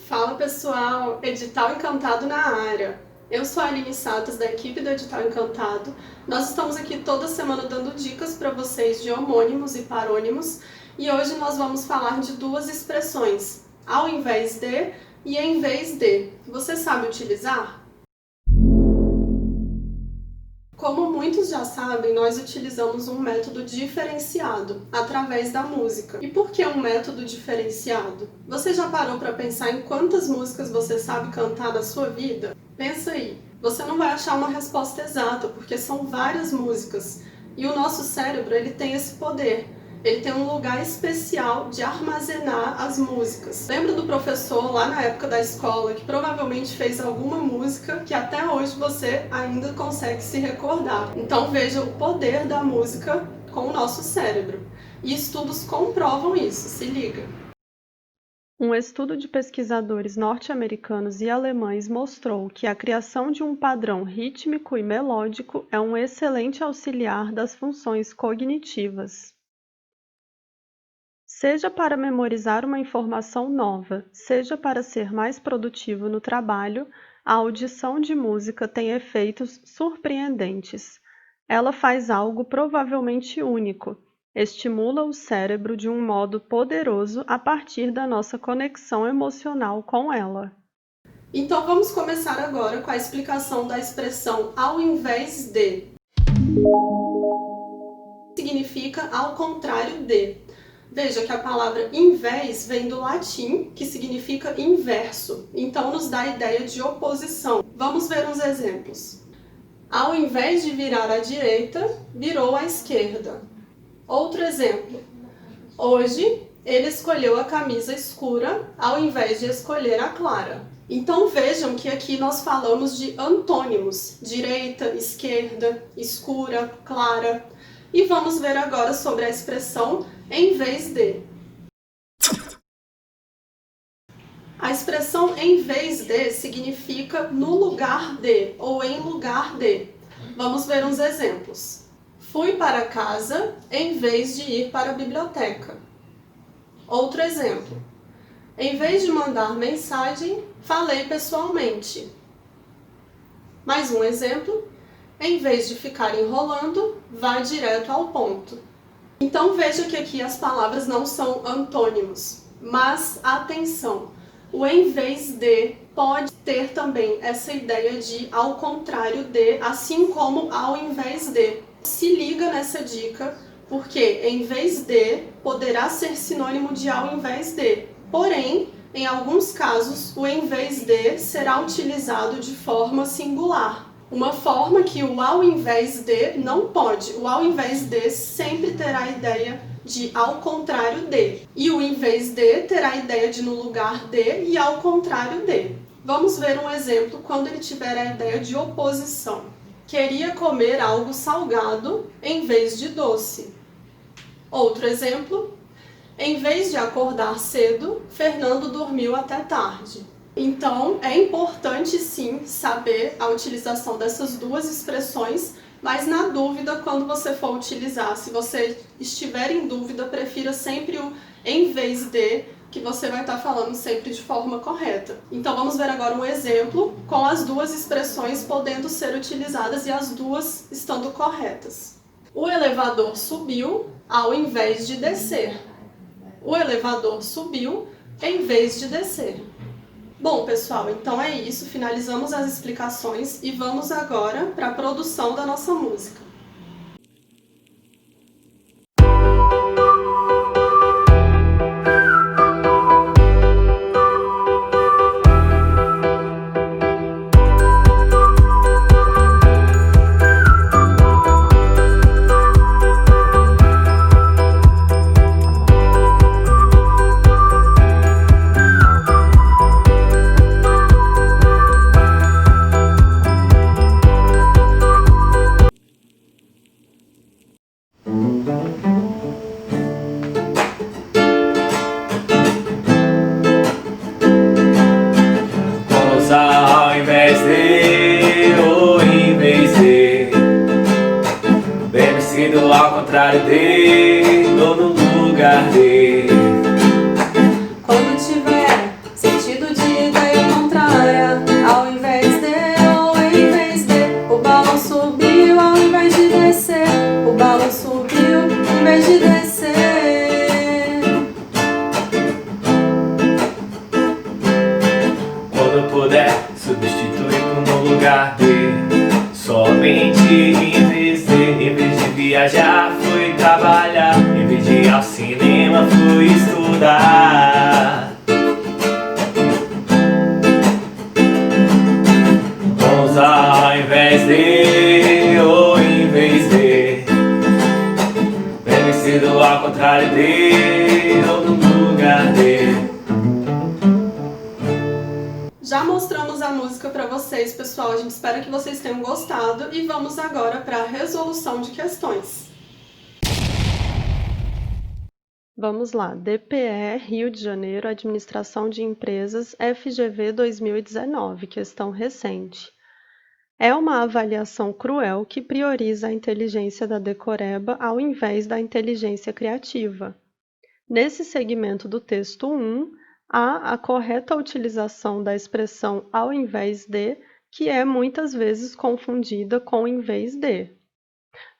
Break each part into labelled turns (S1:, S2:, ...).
S1: Fala pessoal, Edital Encantado na área. Eu sou a Aline Satas, da equipe do Edital Encantado. Nós estamos aqui toda semana dando dicas para vocês de homônimos e parônimos e hoje nós vamos falar de duas expressões, ao invés de e em vez de. Você sabe utilizar? Como muitos já sabem, nós utilizamos um método diferenciado, através da música. E por que um método diferenciado? Você já parou para pensar em quantas músicas você sabe cantar na sua vida? Pensa aí. Você não vai achar uma resposta exata, porque são várias músicas. E o nosso cérebro, ele tem esse poder. Ele tem um lugar especial de armazenar as músicas. Lembra do professor lá na época da escola que provavelmente fez alguma música que até hoje você ainda consegue se recordar? Então veja o poder da música com o nosso cérebro. E estudos comprovam isso, se liga.
S2: Um estudo de pesquisadores norte-americanos e alemães mostrou que a criação de um padrão rítmico e melódico é um excelente auxiliar das funções cognitivas. Seja para memorizar uma informação nova, seja para ser mais produtivo no trabalho, a audição de música tem efeitos surpreendentes. Ela faz algo provavelmente único, estimula o cérebro de um modo poderoso a partir da nossa conexão emocional com ela.
S1: Então vamos começar agora com a explicação da expressão ao invés de. Significa ao contrário de. Veja que a palavra invés vem do latim, que significa inverso, então nos dá a ideia de oposição. Vamos ver uns exemplos. Ao invés de virar à direita, virou à esquerda. Outro exemplo. Hoje, ele escolheu a camisa escura ao invés de escolher a clara. Então vejam que aqui nós falamos de antônimos, direita, esquerda, escura, clara. E vamos ver agora sobre a expressão em vez de. A expressão em vez de significa no lugar de ou em lugar de. Vamos ver uns exemplos. Fui para casa em vez de ir para a biblioteca. Outro exemplo. Em vez de mandar mensagem, falei pessoalmente. Mais um exemplo. Em vez de ficar enrolando, vá direto ao ponto. Então veja que aqui as palavras não são antônimos, mas atenção, o em vez de pode ter também essa ideia de ao contrário de, assim como ao invés de. Se liga nessa dica, porque em vez de poderá ser sinônimo de ao invés de, porém, em alguns casos, o em vez de será utilizado de forma singular. Uma forma que o ao invés de não pode. O ao invés de sempre terá a ideia de ao contrário de. E o em vez de terá a ideia de no lugar de e ao contrário de. Vamos ver um exemplo quando ele tiver a ideia de oposição. Queria comer algo salgado em vez de doce. Outro exemplo. Em vez de acordar cedo, Fernando dormiu até tarde. Então, é importante sim saber a utilização dessas duas expressões, mas na dúvida, quando você for utilizar, se você estiver em dúvida, prefira sempre o em vez de, que você vai estar falando sempre de forma correta. Então, vamos ver agora um exemplo com as duas expressões podendo ser utilizadas e as duas estando corretas. O elevador subiu ao invés de descer. O elevador subiu em vez de descer. Bom, pessoal, então é isso. Finalizamos as explicações e vamos agora para a produção da nossa música.
S3: Ao invés de, ou em vez de, bem vestido ao contrário de, ou no lugar de.
S1: Quando tiver sentido de
S3: puder substituir por no lugar de. Somente em vez de viajar, fui trabalhar. Em vez de ir ao cinema, fui estudar. Vamos ao invés de, ou em vez de. Bem sido ao contrário de, ou no lugar de.
S1: Já mostramos a música para vocês, pessoal. A gente espera que vocês tenham gostado e vamos agora para a resolução de questões.
S2: Vamos lá, DPE, Rio de Janeiro, Administração de Empresas, FGV 2019, questão recente. É uma avaliação cruel que prioriza a inteligência da decoreba ao invés da inteligência criativa. Nesse segmento do texto 1, há a correta utilização da expressão ao invés de, que é muitas vezes confundida com em vez de.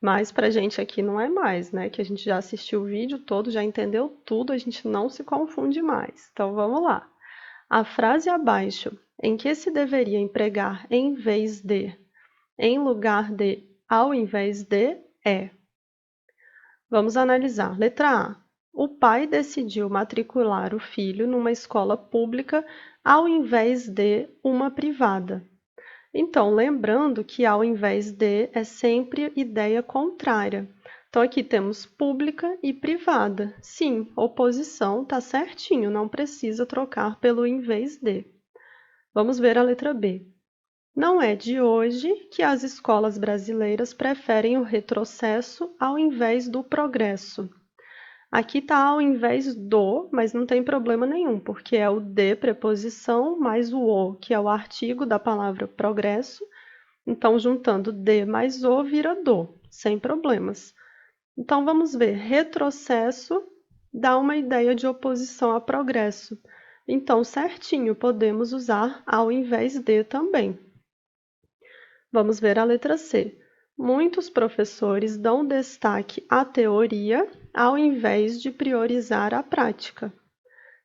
S2: Mas para a gente aqui não é mais, né? Que a gente já assistiu o vídeo todo, já entendeu tudo, a gente não se confunde mais. Então vamos lá. A frase abaixo, em que se deveria empregar em vez de, em lugar de, ao invés de, é. Vamos analisar. Letra A. O pai decidiu matricular o filho numa escola pública ao invés de uma privada. Então, lembrando que ao invés de é sempre ideia contrária. Então, aqui temos pública e privada. Sim, oposição está certinho, não precisa trocar pelo em vez de. Vamos ver a letra B. Não é de hoje que as escolas brasileiras preferem o retrocesso ao invés do progresso. Aqui está ao invés do, mas não tem problema nenhum, porque é o de preposição mais o, que é o artigo da palavra progresso. Então, juntando de mais o, vira do, sem problemas. Então, vamos ver, retrocesso dá uma ideia de oposição a progresso. Então, certinho, podemos usar ao invés de também. Vamos ver a letra C. Muitos professores dão destaque à teoria ao invés de priorizar a prática.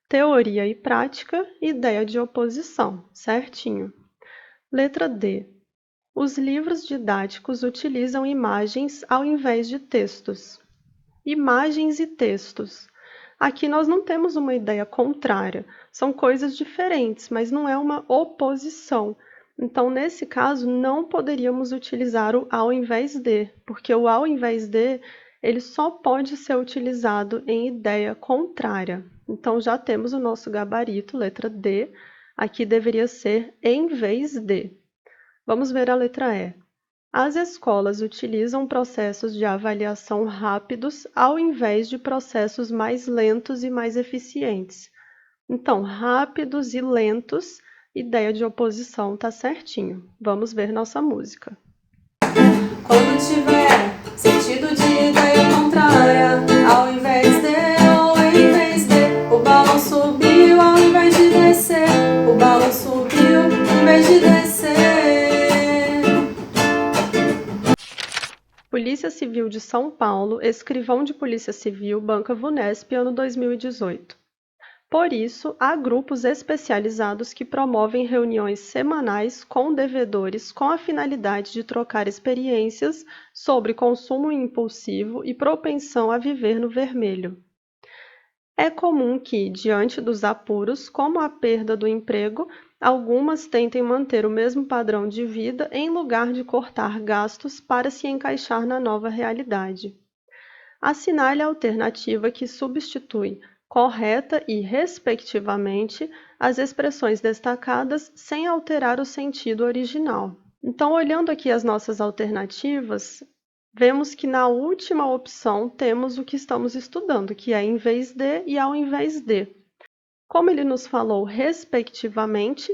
S2: Teoria e prática, ideia de oposição, certinho. Letra D. Os livros didáticos utilizam imagens ao invés de textos. Imagens e textos. Aqui nós não temos uma ideia contrária, são coisas diferentes, mas não é uma oposição. Então, nesse caso, não poderíamos utilizar o ao invés de, porque o ao invés de, ele só pode ser utilizado em ideia contrária. Então, já temos o nosso gabarito, letra D, aqui deveria ser em vez de. Vamos ver a letra E. As escolas utilizam processos de avaliação rápidos ao invés de processos mais lentos e mais eficientes. Então, rápidos e lentos, ideia de oposição tá certinho. Vamos ver nossa música.
S1: Quando tiver sentido de ideia contrária, ao invés de ou em vez de, o balão subiu ao invés de descer, o balão subiu em vez de descer.
S2: Polícia Civil de São Paulo, escrivão de Polícia Civil, Banca Vunesp, ano 2018. Por isso, há grupos especializados que promovem reuniões semanais com devedores com a finalidade de trocar experiências sobre consumo impulsivo e propensão a viver no vermelho. É comum que, diante dos apuros, como a perda do emprego, algumas tentem manter o mesmo padrão de vida em lugar de cortar gastos para se encaixar na nova realidade. Assinale a alternativa que substitui correta e, respectivamente, as expressões destacadas sem alterar o sentido original. Então, olhando aqui as nossas alternativas, vemos que na última opção temos o que estamos estudando, que é em vez de e ao invés de. Como ele nos falou respectivamente,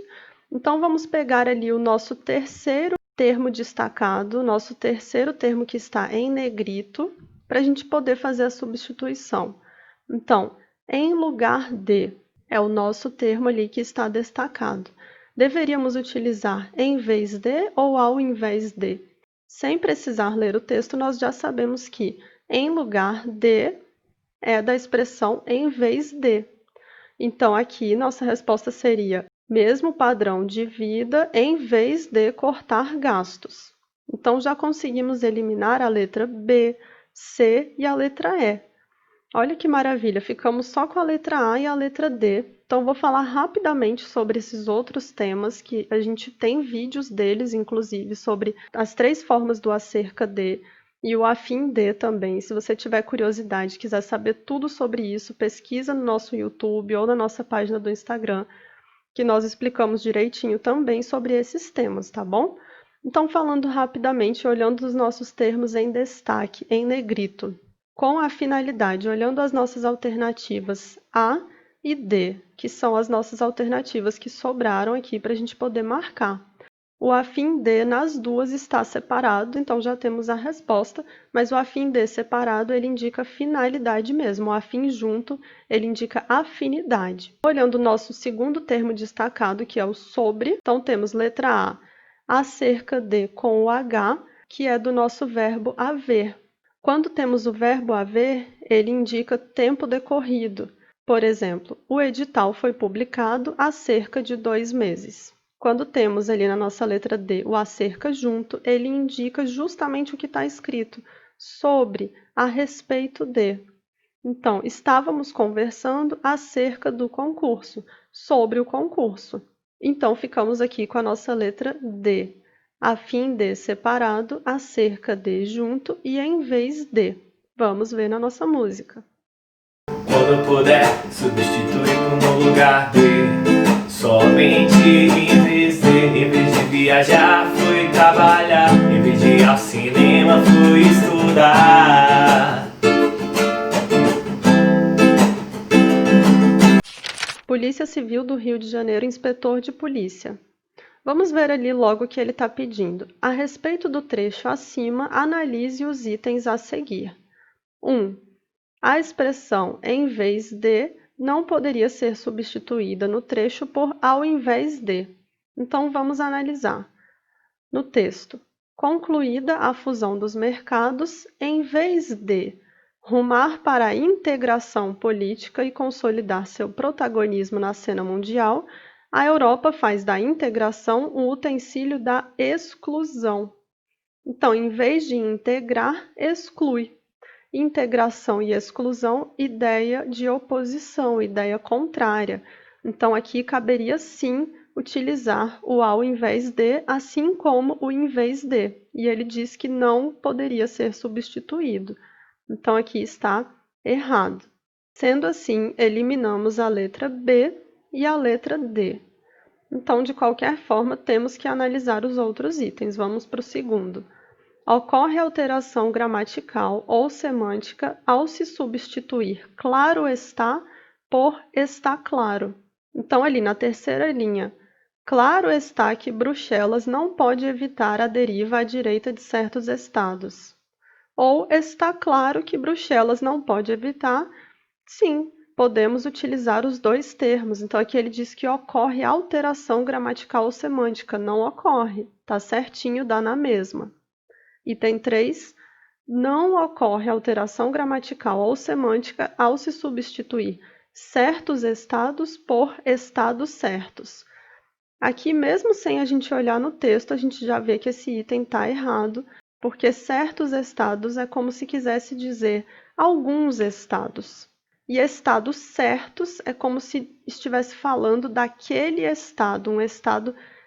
S2: então vamos pegar ali o nosso terceiro termo destacado, nosso terceiro termo que está em negrito, para a gente poder fazer a substituição. Então, em lugar de é o nosso termo ali que está destacado. Deveríamos utilizar em vez de ou ao invés de. Sem precisar ler o texto, nós já sabemos que em lugar de é da expressão em vez de. Então, aqui, nossa resposta seria Mesmo padrão de vida em vez de cortar gastos. Então, já conseguimos eliminar a letra B, C e a letra E. Olha que maravilha, ficamos só com a letra A e a letra D. Então, vou falar rapidamente sobre esses outros temas, que a gente tem vídeos deles, inclusive, sobre as 3 formas do acerca de e o afim de também. Se você tiver curiosidade, quiser saber tudo sobre isso, pesquisa no nosso YouTube ou na nossa página do Instagram, que nós explicamos direitinho também sobre esses temas, tá bom? Então, falando rapidamente, olhando os nossos termos em destaque, em negrito, com a finalidade, olhando as nossas alternativas A e D, que são as nossas alternativas que sobraram aqui para a gente poder marcar. O afim de nas duas está separado, então já temos a resposta, mas o afim de separado ele indica finalidade mesmo, o afim junto ele indica afinidade. Olhando o nosso segundo termo destacado, que é o sobre, então temos letra A, acerca de com o H, que é do nosso verbo haver. Quando temos o verbo haver, ele indica tempo decorrido. Por exemplo, o edital foi publicado há cerca de 2 meses. Quando temos ali na nossa letra D o acerca junto, ele indica justamente o que está escrito, sobre, a respeito de. Então, estávamos conversando acerca do concurso, sobre o concurso. Então, ficamos aqui com a nossa letra D, a fim de separado, acerca de junto e em vez de. Vamos ver na nossa música.
S3: Quando puder, substituir por no lugar de. Somente em vez de viajar, fui trabalhar. Em vez de ir ao cinema, fui estudar.
S2: Polícia Civil do Rio de Janeiro, inspetor de polícia. Vamos ver ali logo o que ele está pedindo. A respeito do trecho acima, analise os itens a seguir. 1. A expressão em vez de não poderia ser substituída no trecho por ao invés de. Então, vamos analisar. No texto, concluída a fusão dos mercados, em vez de rumar para a integração política e consolidar seu protagonismo na cena mundial, a Europa faz da integração o utensílio da exclusão. Então, em vez de integrar, exclui. Integração e exclusão, ideia de oposição, ideia contrária. Então, aqui caberia sim utilizar o ao invés de, assim como o em vez de. E ele diz que não poderia ser substituído. Então, aqui está errado. Sendo assim, eliminamos a letra B e a letra D. Então, de qualquer forma, temos que analisar os outros itens. Vamos para o segundo. Ocorre alteração gramatical ou semântica ao se substituir claro está por está claro. Então, ali na terceira linha, claro está que Bruxelas não pode evitar a deriva à direita de certos estados. Ou está claro que Bruxelas não pode evitar, sim, podemos utilizar os dois termos. Então, aqui ele diz que ocorre alteração gramatical ou semântica. Não ocorre, tá certinho, dá na mesma. Item 3. Não ocorre alteração gramatical ou semântica ao se substituir certos estados por estados certos. Aqui, mesmo sem a gente olhar no texto, a gente já vê que esse item está errado, porque certos estados é como se quisesse dizer alguns estados. E estados certos é como se estivesse falando daquele estado,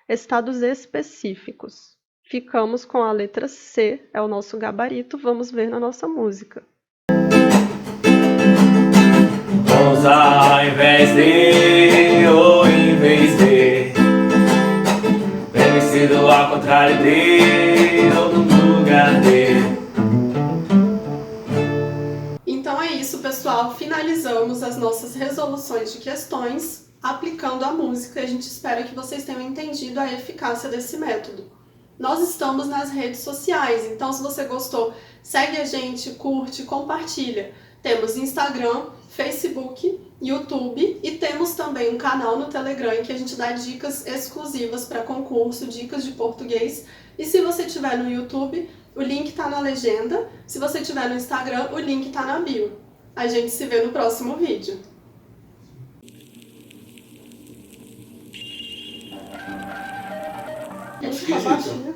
S2: estados específicos. Ficamos com a letra C, é o nosso gabarito, vamos ver na nossa música.
S3: Vamos ao invés de, ou em vez de. Deve ser do ao contrário de, ou no lugar de.
S1: Então é isso, pessoal. Finalizamos as nossas resoluções de questões aplicando a música. A gente espera que vocês tenham entendido a eficácia desse método. Nós estamos nas redes sociais, então se você gostou, segue a gente, curte, compartilha. Temos Instagram, Facebook, YouTube e temos também um canal no Telegram em que a gente dá dicas exclusivas para concurso, dicas de português. E se você estiver no YouTube, o link está na legenda. Se você estiver no Instagram, o link está na bio. A gente se vê no próximo vídeo. ficar
S4: esquisito.
S1: baixinha.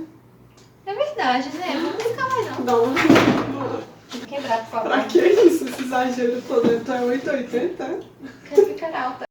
S5: É verdade, né? Vamos ficar mais não.
S1: Dá uma...
S5: Quebrar, por favor.
S1: Pra que isso? Esse exagero todo? Então é 880?
S5: Quero ficar alta.